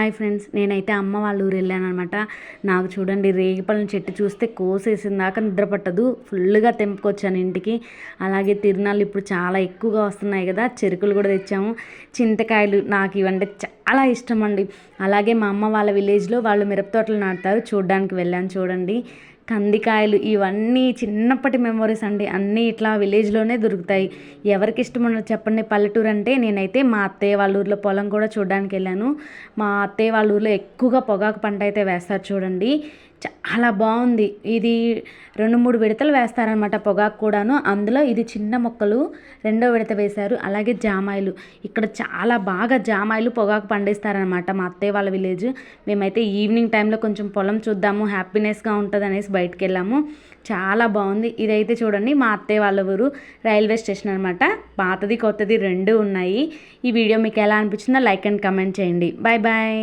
Hi friends, నేనైతే అమ్మ వాళ్ళ ఊరు వెళ్ళానమాట. నాకు చూడండి, రేగిపళ్ళని చెట్టు చూస్తే కోసేసిన దాకా నిద్ర పట్టదు. ఫుల్గా తెంపుకొచ్చాను ఇంటికి. అలాగే తిరునాళ్ళు ఇప్పుడు చాలా ఎక్కువగా వస్తున్నాయి కదా, చెరుకులు కూడా తెచ్చాము. చింతకాయలు, నాకు ఇవంటే చాలా ఇష్టం అండి. అలాగే మా అమ్మ వాళ్ళ విలేజ్లో వాళ్ళు మిరప తోటలు నాటుతారు, చూడడానికి వెళ్ళాను. చూడండి, కందికాయలు, ఇవన్నీ చిన్నప్పటి మెమొరీస్ అండి. అన్నీ ఇట్లా విలేజ్లోనే దొరుకుతాయి. ఎవరికి ఇష్టం ఉండదు చెప్పండి పల్లెటూరు అంటే. నేనైతే మా అత్తయ్య వాళ్ళ ఊర్లో పొలం కూడా చూడడానికి వెళ్ళాను. మా అత్తయ్య వాళ్ళ ఊర్లో ఎక్కువగా పొగాకు పంట అయితే వేస్తారు చూడండి. చాలా బాగుంది. ఇది 2-3 విడతలు వేస్తారనమాట పొగాకు కూడాను. అందులో ఇది చిన్న మొక్కలు రెండో విడత వేశారు. అలాగే జామాయిలు, ఇక్కడ చాలా బాగా జామాయిలు పొగాకు పండిస్తారనమాట మా అత్తయ్య వాళ్ళ విలేజ్. మేమైతే ఈవినింగ్ టైంలో కొంచెం పొలం చూద్దాము, హ్యాపీనెస్గా ఉంటుంది అనేసి బయటకు వెళ్ళాము. చాలా బాగుంది. ఇదైతే చూడండి మా అత్తయ్య వాళ్ళ ఊరు రైల్వే స్టేషన్ అనమాట. పాతది కొత్తది రెండు ఉన్నాయి. ఈ వీడియో మీకు ఎలా అనిపించిందో లైక్ అండ్ కమెంట్ చేయండి. Bye bye.